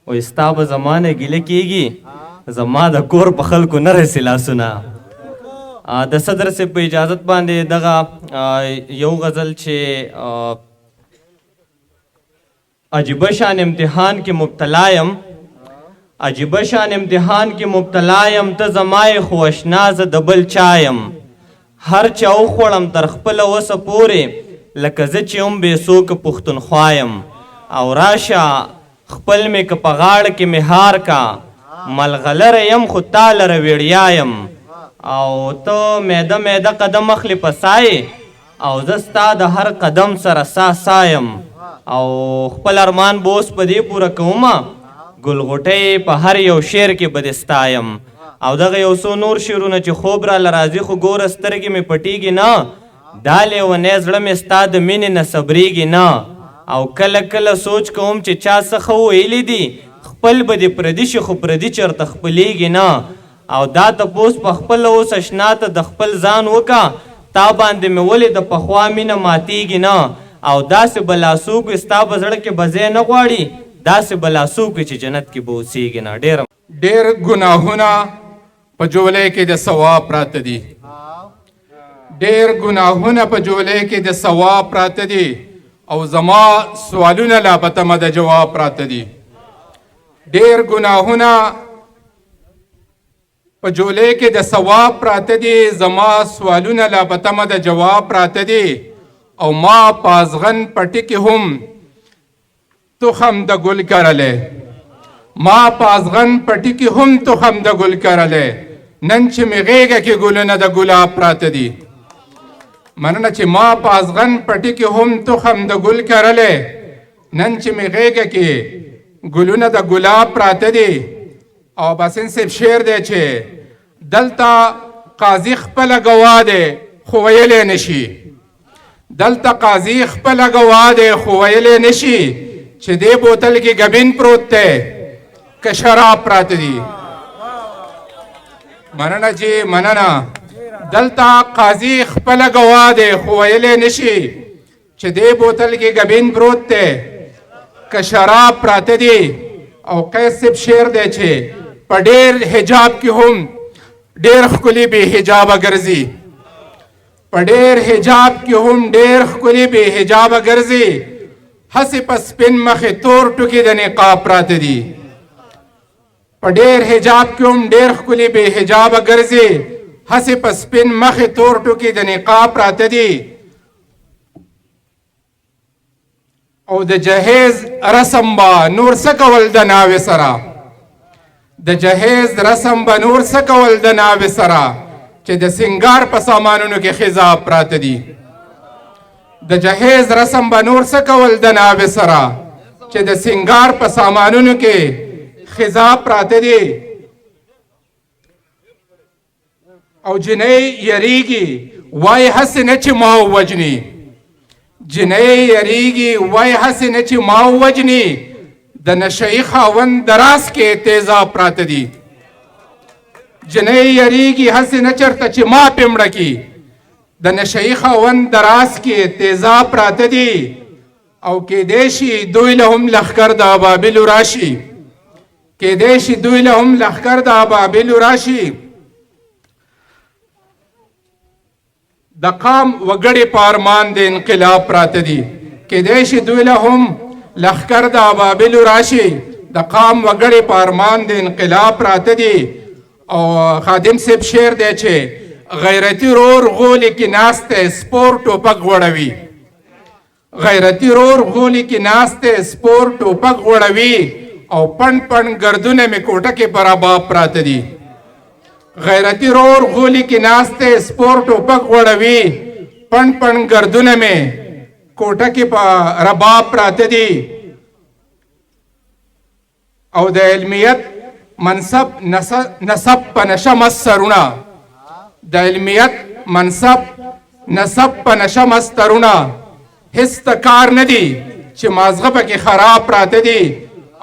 وایي ستا به زما نه ګیله کېږي زما د کور په خلکو نه رسي لاسونه. د صدر صاحب په اجازت باندې دغه یو غزل چې عجیبه شان امتحان کې مبتلا یم، عجیبه شان امتحان کې مبتلا یم، ته زمای خو اشنا زه د بل چا یم. هر چا وخوړم تر خپله وسه پورې لکه زه چې هم بې څوکه پښتونخوا یم. او راشه خپل مې که په غاړه کې مې هار کا، ملغلره یم خو تا لره ویړیا یم. او ته میده میده قدم اخلي په سایې، او زه ستا د هر قدم سره سا سایم. او خپل ارمان به اوس په دې پوره کومه، ګلغوټۍ په هر یو شعر کې به دې ستایم. او دغه یو څو نور شعرونه چې خوب راله راځي خو ګوره سترګې مې پټېږي نه، دا لیونی زړه مې ستا د مینې نه صبرېږي نه. او کله کله سوچ کوم چې چا څه ښه ویلي دي، خپل به دې پردي شي خو پردي چېرته خپلېږي نه. او دا تپوس په خپله اوس اشنا ته د خپل ځان وکه، تا باندې مې ولې د پخوا مینه ماتېږي نه. او داسې به لاسوک وي ستا په زړه کې به ځای نه غواړي، داسې به لاسوک وي چې جنت کې به اوسېږي نه. ډېر ګناهونه په جولۍ کې د ثواب پراته دي، ډېر ګناهونه په جولۍ کې د ثواب پراته دي. او زما سوالونه لا په تمه د جواب پراته دي. ډېر ګناهونه په جولۍ کې د ثواب پراته دي، زما سوالونه لا په تمه د جواب پراته دي. او ما پازغن پټي کې هم تخم د ګل کرلی، ما پازغن پټي کې هم تخم د ګل کرلی. نن چې مې غېږه کې ګلونه د ګلاب پراته دي. مننه چې ما پازغن پټي کې هم تخم د ګل کرلی، نن چې مې غېږه کې ګلونه د ګلاب پراته دي. او باسن صاحب شعر دی چې دلته قاضي خپله ګواه دی خو ویلی نشي، دلته قاضي خپله ګواه دی خو ویلی نشي چې دې بوتل کې ګبین پروت دی که شراب پراته دي. مننه جی مننه. دلته قاضي خپله ګواه دی خو ویلی نشي چې دې بوتل کې ګبین پروت دی که شراب پراته دي. او قیس صاحب شعر دی چې په ډېر حجاب کې هم ډېر ښکلي بې حجابه ګرځي، په ډېر حجاب کې هم ډېر ښکلي بې حجابه ګرځي. هسې په سپین مخې تور ټکي د نقاب پراته دي، په ډېر حجاب کې هم ډېر ښکلي بې حجابه ګرځي. هسې په سپین مخې تور ټکي د نقاب پراته دي. او د جهیز رسم به نور څه کول د ناوې سره، د جهیز رسم به نور څه کول د ناوې سره چې د سنگار په سامانونو کې خضاب پراته دي. د جهیز رسم به نور څه کول د ناوې سره چې د سنگار په سامانونو کې خضاب پراته دي. او جنۍ یریږي وای هسې نه چې ما ووجني، جنۍ یریږي وای هسې نه چې ما ووجني. د نشهیي خاوند د راس کې تیزاب پراته دي، جنۍ یریږي هسې نه چېرته چې ما پې مړه کي. د نشهیي خاوند د راس کې تیزاب پراته دي. او کیدای شي دوی له هم لښکر د ابابیلو راشي، کیدای شي دوی له هم لښکر د ابابیلو راشي. د قام وګړي په ارمان د انقلاب پراته دي، کیدای شي دوی له هم لښکر د ابابیلو راشي. د قام وګړي په ارمان د انقلاب پراته دي. او خادم صاحب شعر دی چې غیرتي رور غولي کې ناست دی سپور ټوپک غوړوي، غیرتي رور غولي کې ناست دی سپور ټوپک غوړوي. او پڼ پڼ ګردونه مې کوټه کې په رباب پراته دي، غیرتي رور غولي کې ناست دی سپور ټوپک غوړوي. پڼ پڼ ګردونه مې کوټه کې په رباب پراته دي. او د علمیت منصب نسب په نشه مست سرونه، د علمیت منصب نسب په نشه مست سرونه هیڅ ته کار نه دي چې مازغه پکې خراب پراته دي.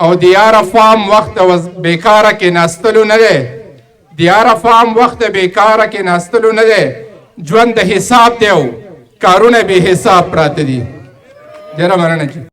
او د یاره فام وخت بیکاره کې ناستلو نه دی، د یاره فام وخت بیکاره کې ناستلو نه دی. ژوند د حساب دی او کارونه بې حساب پراته دي. ډېره مننه.